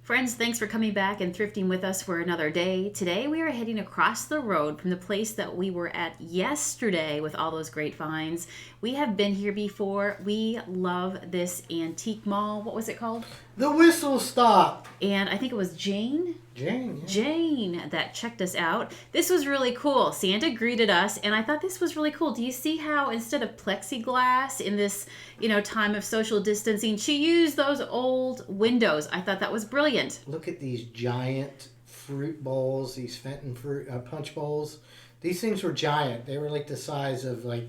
Friends, thanks for coming back and thrifting with us for another day. Today we are heading across the road from the place that we were at yesterday with all those great finds. We have been here before. We love this antique mall. What was it called? The Whistlestop. And I think it was Jane? Jane, yeah. Jane that checked us out. This was really cool. Santa greeted us, and I thought this was really cool. Do you see how instead of plexiglass in this, time of social distancing, she used those old windows? I thought that was brilliant. Look at these giant fruit bowls, these Fenton fruit punch bowls. These things were giant. They were like the size of like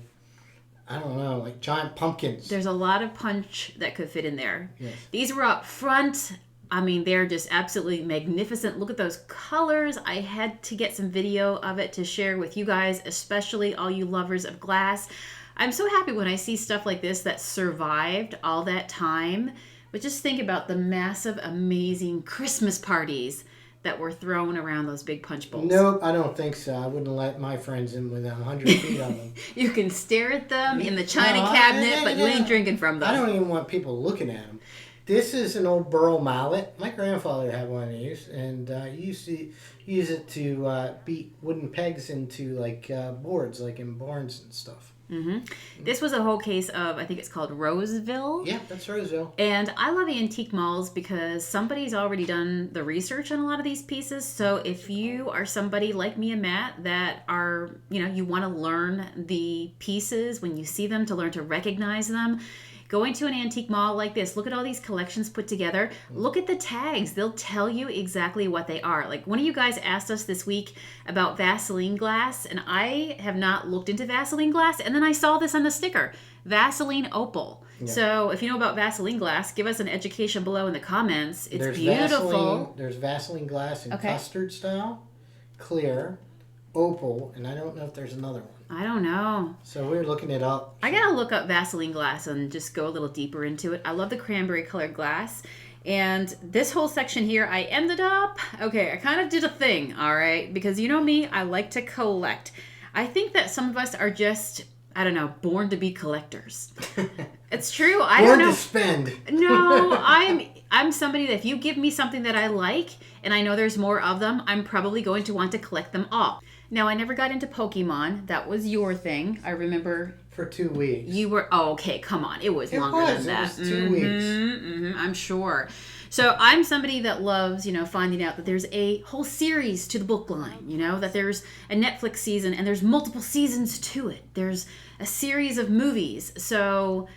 giant pumpkins. There's a lot of punch that could fit in there. Yes. These were up front. I mean, they're just absolutely magnificent. Look at those colors. I had to get some video of it to share with you guys, especially all you lovers of glass. I'm so happy when I see stuff like this that survived all that time. But just think about the massive, amazing Christmas parties that were thrown around those big punch bowls. Nope, I don't think so. I wouldn't let my friends in with 100 feet of them. You can stare at them in the china cabinet, but you ain't drinking from them. I don't even want people looking at them. This is an old Burl Mallet. My grandfather had one of these, and he used to use it to beat wooden pegs into boards, like in barns and stuff. Mm-hmm. This was a whole case of, I think it's called Roseville. Yeah, that's Roseville. And I love antique malls because somebody's already done the research on a lot of these pieces. So if you are somebody like me and Matt that are, you want to learn the pieces when you see them, to learn to recognize them, going to an antique mall like this, look at all these collections put together. Look at the tags. They'll tell you exactly what they are. Like one of you guys asked us this week about Vaseline glass, and I have not looked into Vaseline glass, and then I saw this on the sticker, Vaseline Opal. Yeah. So if you know about Vaseline glass, give us an education below in the comments. It's beautiful. There's Vaseline glass in custard style, clear, opal, and I don't know if there's another one. I don't know. So we're looking it up. I gotta look up Vaseline glass and just go a little deeper into it. I love the cranberry colored glass. And this whole section here, I kind of did a thing, all right? Because you know me, I like to collect. I think that some of us are just, born to be collectors. It's true. I don't know. Born to spend. No, I'm somebody that if you give me something that I like and I know there's more of them, I'm probably going to want to collect them all. Now, I never got into Pokemon. That was your thing. I remember. For 2 weeks. You were, okay, come on. It was longer than that. It was 2 weeks. Mm-hmm, I'm sure. So I'm somebody that loves, finding out that there's a whole series to the book line, that there's a Netflix season and there's multiple seasons to it. There's a series of movies. So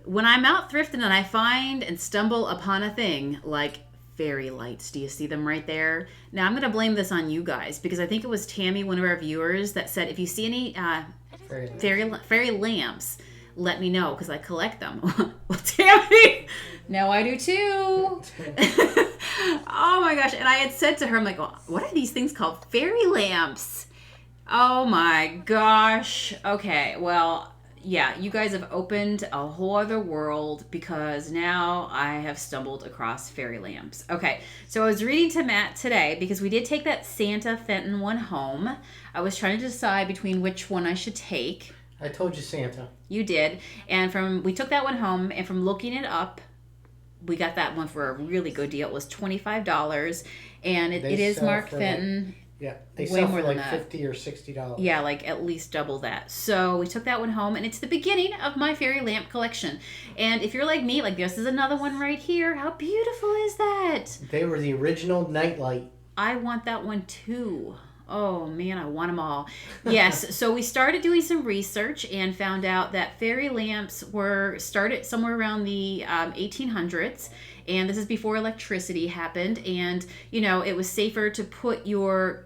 when I'm out thrifting and I find and stumble upon a thing like fairy lights. Do you see them right there? Now I'm going to blame this on you guys because I think it was Tammy, one of our viewers, that said if you see any fairy lamps, let me know because I collect them. Well, Tammy, now I do too. Oh my gosh. And I had said to her, I'm like, well, what are these things called? Fairy lamps. Oh my gosh. Okay, well, yeah, you guys have opened a whole other world because now I have stumbled across fairy lamps. Okay, so I was reading to Matt today because we did take that Santa Fenton one home. I was trying to decide between which one I should take. I told you Santa. You did. And we took that one home, and from looking it up, we got that one for a really good deal. It was $25, and it is marked Fenton. Yeah, they sell for like $50 or $60. Yeah, like at least double that. So we took that one home, and it's the beginning of my fairy lamp collection. And if you're like me, like this is another one right here. How beautiful is that? They were the original nightlight. I want that one too. Oh man, I want them all. Yes, so we started doing some research and found out that fairy lamps were started somewhere around the 1800s. And this is before electricity happened. And, it was safer to put your,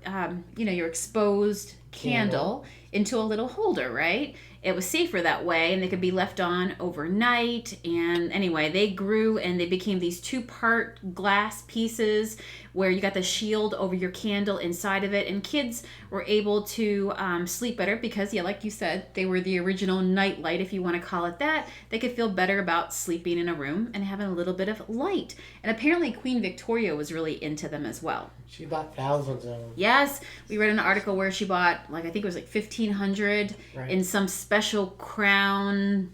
your exposed candle into a little holder, right? It was safer that way, and they could be left on overnight. And anyway, they grew and they became these 2-part glass pieces where you got the shield over your candle inside of it. And kids were able to sleep better because, yeah, like you said, they were the original night light, if you want to call it that. They could feel better about sleeping in a room and having a little bit of light. And apparently Queen Victoria was really into them as well. She bought thousands of them. Yes. We read an article where she bought, I think it was 1,500 in some special crown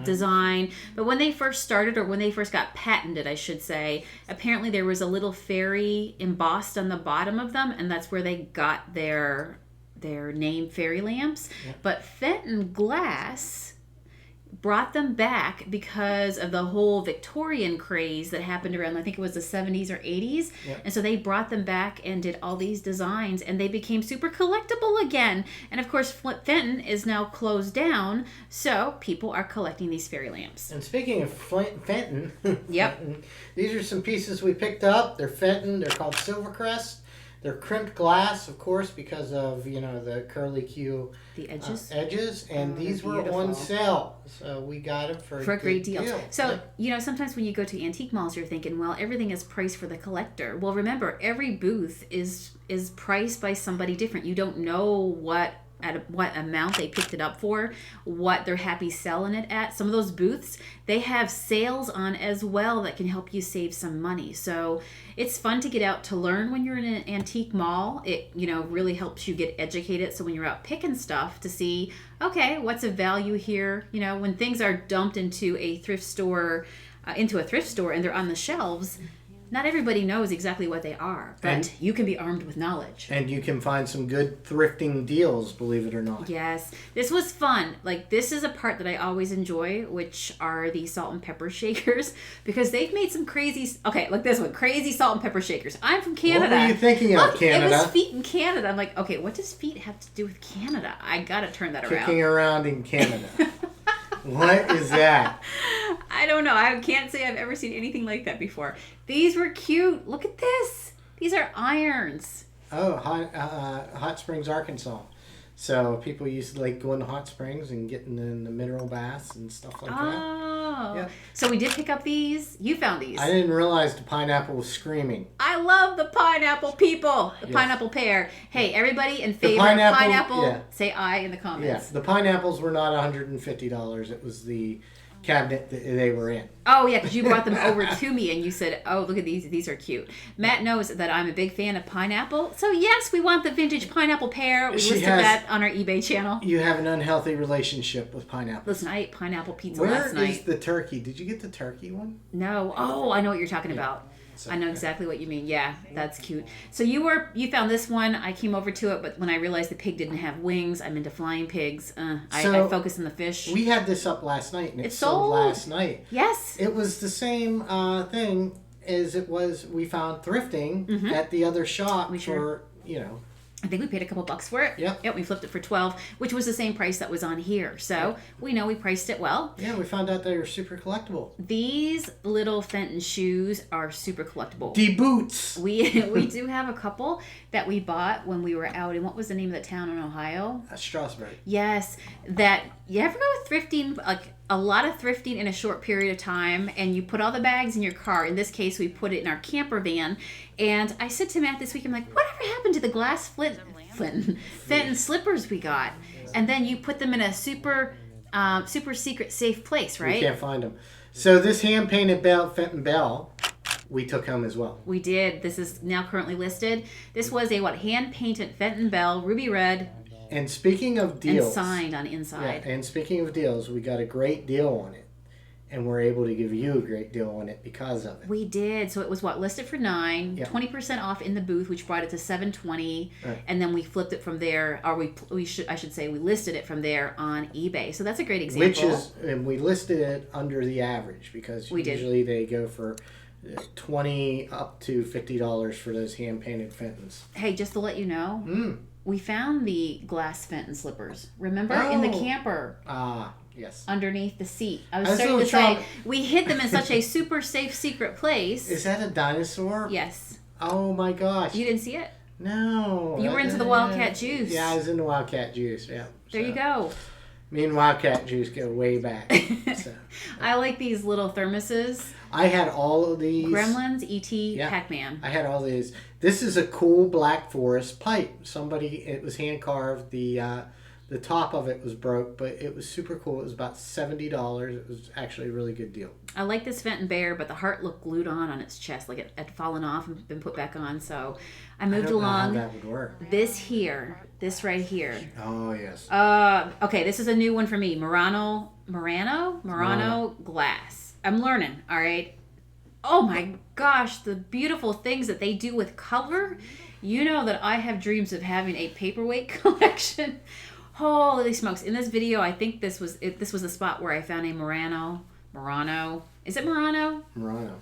design. But when they first started, or when they first got patented, I should say, apparently there was a little fairy embossed on the bottom of them, and that's where they got their name, fairy lamps. Yep. But Fenton Glass brought them back because of the whole Victorian craze that happened around, I think it was the 70s or 80s. Yep. And so they brought them back and did all these designs, and they became super collectible again. And of course, Fenton is now closed down, so people are collecting these fairy lamps. And speaking of Fenton, yep. Fenton, these are some pieces we picked up. They're Fenton. They're called Silvercrest. They're crimped glass, of course, because of, the curly Q the edges. And these were on sale. So we got them for a great deal. So, sometimes when you go to antique malls, you're thinking, well, everything is priced for the collector. Well, remember, every booth is priced by somebody different. You don't know what amount they picked it up for, what they're happy selling it at. Some of those booths, they have sales on as well that can help you save some money. So it's fun to get out to learn when you're in an antique mall. It, really helps you get educated. So when you're out picking stuff to see, okay, what's a value here? When things are dumped into a thrift store, and they're on the shelves, not everybody knows exactly what they are, but you can be armed with knowledge. And you can find some good thrifting deals, believe it or not. Yes. This was fun. This is a part that I always enjoy, which are the salt and pepper shakers, because they've made some crazy, like this one, crazy salt and pepper shakers. I'm from Canada. What were you thinking of, Canada? It was feet in Canada. I'm like, okay, what does feet have to do with Canada? I got to turn that around. Kicking around in Canada. What is that? I don't know. I can't say I've ever seen anything like that before. These were cute. Look at this. These are irons. Oh, Hot Springs, Arkansas. So people used to like going to Hot Springs and getting in the mineral baths and stuff like that. Oh. Yep. So we did pick up these. You found these. I didn't realize the pineapple was screaming. I love the pineapple people. The pineapple pear. Hey, everybody in favor of pineapple, say aye in the comments. Yeah, the pineapples were not $150. It was the cabinet that they were in. Oh, yeah, because you brought them over to me and you said, oh, look at these. These are cute. Matt knows that I'm a big fan of pineapple. So, yes, we want the vintage pineapple pear. We listed that on our eBay channel. You have an unhealthy relationship with pineapple. Listen, I ate pineapple pizza last night. Where is the turkey? Did you get the turkey one? No. Oh, I know what you're talking about. I know exactly what you mean. Yeah, that's cute. So you found this one. I came over to it, but when I realized the pig didn't have wings, I'm into flying pigs. I focus on the fish. We had this up last night, and it sold last night. Yes. It was the same thing as it was. We found thrifting at the other shop I think we paid a couple bucks for it. Yep. We flipped it for $12, which was the same price that was on here. So we know we priced it well. Yeah, we found out they were super collectible. These little Fenton shoes are super collectible. The boots. We do have a couple that we bought when we were out in, what was the name of the town in Ohio? Strasburg. Yes. That, you ever go thrifting, like a lot of thrifting in a short period of time, and you put all the bags in your car. In this case, we put it in our camper van. And I said to Matt this week, I'm like, whatever happened to the glass Fenton slippers we got? And then you put them in a super secret safe place, right? You can't find them. So this hand-painted Fenton bell, we took home as well. We did. This is now currently listed. This was a hand-painted Fenton bell, ruby red. And speaking of deals. And signed on inside. Yeah, and speaking of deals, we got a great deal on it. And we're able to give you a great deal on it because of it. We did. So it was listed for $9, 20% off in the booth, which brought it to $7.20, and then we flipped it from there, or we listed it from there on eBay. So that's a great example. And we listed it under the average because usually they go for $20 up to $50 for those hand painted Fentons. Hey, just to let you know, we found the glass Fenton slippers. Remember in the camper? Yes. Underneath the seat. I was starting to say, we hid them in such a super safe secret place. Is that a dinosaur? Yes. Oh my gosh. You didn't see it? No. You were into the Wildcat Juice. Yeah, I was into Wildcat Juice, yeah. There you go. Me and Wildcat Juice go way back. I like these little thermoses. I had all of these. Gremlins, E.T., Pac-Man. I had all these. This is a cool Black Forest pipe. It was hand carved. The The top of it was broke, but it was super cool. It was about $70. It was actually a really good deal. I like this Fenton bear, but the heart looked glued on its chest, like it had fallen off and been put back on. So I moved along. Know how that would work. This right here. Oh yes. Okay, this is a new one for me. Murano glass. I'm learning. All right. Oh my gosh, the beautiful things that they do with color. You know that I have dreams of having a paperweight collection. Holy smokes. In this video, I think this was the spot where I found a Murano. Is it Murano?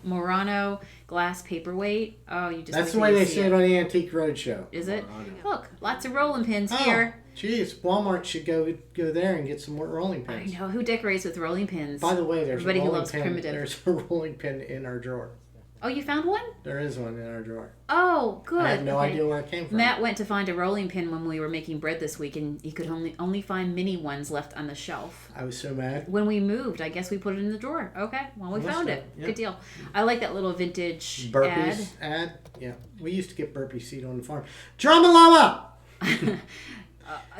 Murano glass paperweight. Oh, you just... That's the way they say it on the Antique Roadshow. Is it? Look, lots of rolling pins here. Jeez, Walmart should go there and get some more rolling pins. I know. Who decorates with rolling pins? By the way, everybody who loves primitive. There's a rolling pin in our drawer. Oh, you found one? There is one in our drawer. Oh, good. I have no idea where it came from. Matt went to find a rolling pin when we were making bread this week, and he could only find mini ones left on the shelf. I was so mad. When we moved, I guess we put it in the drawer. Okay, well, we found it. Yep. Good deal. I like that little vintage Burpees ad. Yeah, we used to get burpee seed on the farm. Drama llama!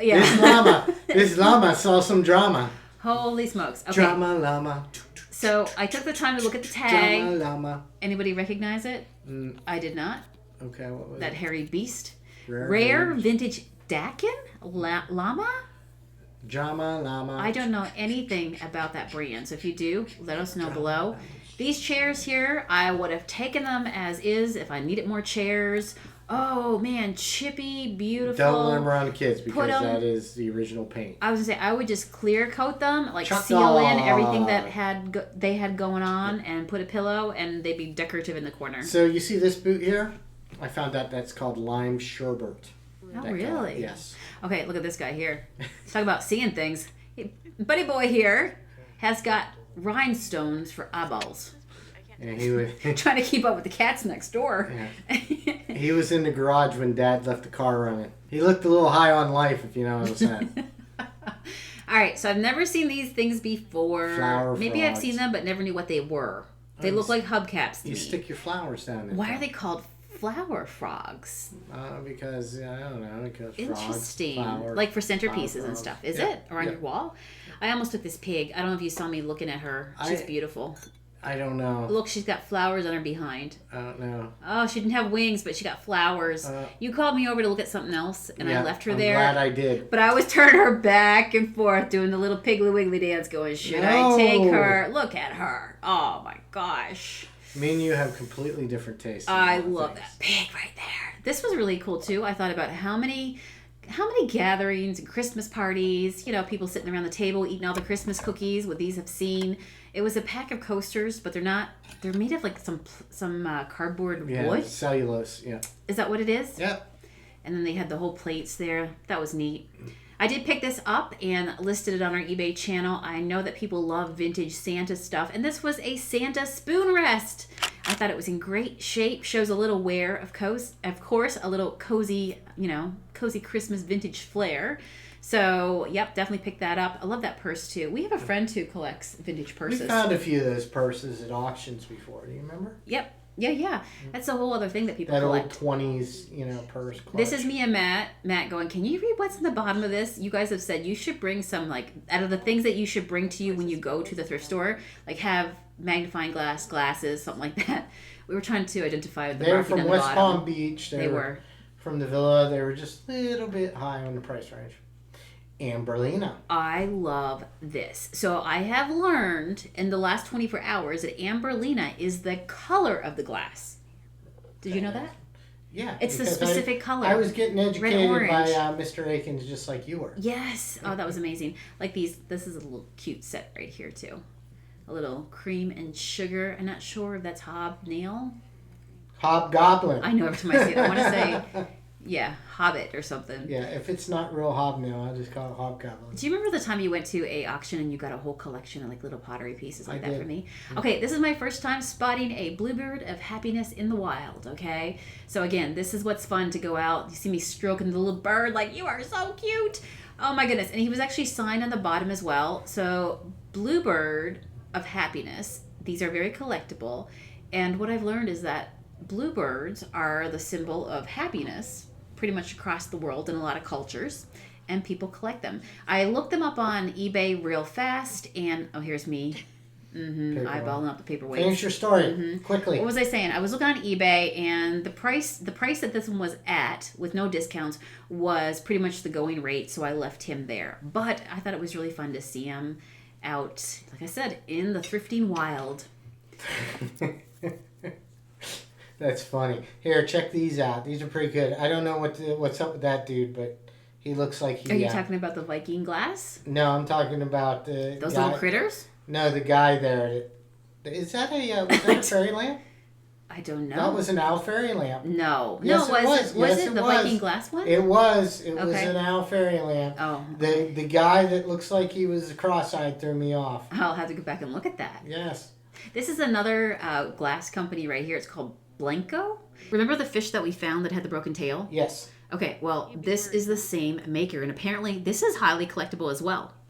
Yeah. This llama saw some drama. Holy smokes. Okay. Drama llama. So I took the time to look at the tag. Drama llama. Anybody recognize it? I did not. Okay, what was that it? hairy beast. Rare vintage Dakin llama. Drama llama. I don't know anything about that brand, so if you do, let us know below. These chairs here, I would have taken them as is if I needed more chairs. Oh man, chippy, beautiful. Don't let them around the kids because that is the original paint. I was gonna say I would just clear coat them, like seal in everything that they had going on, and put a pillow, and they'd be decorative in the corner. So you see this boot here? I found out that's called lime sherbet. Oh really? Yes. Okay, look at this guy here. Talk about seeing things. Buddy boy here has got rhinestones for eyeballs. And he was trying to keep up with the cats next door. Yeah. He was in the garage when Dad left the car running. He looked a little high on life, if you know what I'm saying. All right, so I've never seen these things before. Maybe frogs. I've seen them, but never knew what they were. They look like hubcaps to me. You stick your flowers down there. Why are they called flower frogs? Because I don't know. Because interesting. Frogs, like for centerpieces and stuff. Is it around your wall? Yeah. I almost took this pig. I don't know if you saw me looking at her. She's beautiful. I don't know. Look, she's got flowers on her behind. I don't know. Oh, she didn't have wings, but she got flowers. You called me over to look at something else, and I left her there. I'm glad I did. But I was turning her back and forth, doing the little Piggly Wiggly dance, going, should I take her? Look at her. Oh, my gosh. Me and you have completely different tastes. I love that pig right there. This was really cool, too. I thought about how many gatherings and Christmas parties, people sitting around the table eating all the Christmas cookies, what these have seen. It was a pack of coasters, but they're made of like some cardboard wood. Cellulose, yeah. Is that what it is? Yep. And then they had the whole plates there. That was neat. I did pick this up and listed it on our eBay channel. I know that people love vintage Santa stuff, and this was a Santa spoon rest. I thought it was in great shape. Shows a little wear, of course, a little cozy, cozy Christmas vintage flair. So, yep, definitely pick that up. I love that purse, too. We have a friend who collects vintage purses. We found a few of those purses at auctions before. Do you remember? Yep. Yeah. That's a whole other thing that people collect. That old 20s, purse collection. This is me and Matt. Matt going, can you read what's in the bottom of this? You guys have said you should bring some, out of the things that you should bring to you when you go to the thrift store, have magnifying glasses, something like that. We were trying to identify the They were from West bottom. Palm Beach. They were. From the villa. They were just a little bit high on the price range. Amberlina. I love this. So I have learned in the last 24 hours that Amberlina is the color of the glass. Did you know that? Yeah. It's the specific color. I was getting educated by Mr. Akins just like you were. Yes. Oh, that was amazing. Like these, this is a little cute set right here too. A little cream and sugar. I'm not sure if that's hobnail. Hobgoblin. I know every time I see it. I want to say... Yeah, Hobbit or something. Yeah, if it's not real hobnail, I just call it hobgoblin. Do you remember the time you went to a auction and you got a whole collection of little pottery pieces like that for me? Okay, this is my first time spotting a bluebird of happiness in the wild, okay? So again, this is what's fun to go out. You see me stroking the little bird like, you are so cute. Oh my goodness. And he was actually signed on the bottom as well. So bluebird of happiness. These are very collectible. And what I've learned is that bluebirds are the symbol of happiness pretty much across the world in a lot of cultures. and people collect them. I looked them up on eBay real fast, and here's me. Eyeballing up the paperweight. Finish your story quickly. What was I saying? I was looking on eBay, and the price that this one was at, with no discounts, was pretty much the going rate. So I left him there. But I thought it was really fun to see him out, like I said, in the thrifting wild. That's funny. Here, check these out. These are pretty good. I don't know what's up with that dude, but he looks like he. Are you talking about the Viking glass? No, I'm talking about the those guy, little critters. No, the guy there. Is that was that a fairy lamp? I don't know. That was an owl fairy lamp. No. Yes, no, it was. Was it the Viking glass one? It was. It was an owl fairy lamp. Oh. The guy that looks like he was cross-eyed threw me off. I'll have to go back and look at that. Yes. This is another glass company right here. It's called Blanco. Remember the fish that we found that had the broken tail? Yes. Okay, well, this is the same maker, and apparently this is highly collectible as well.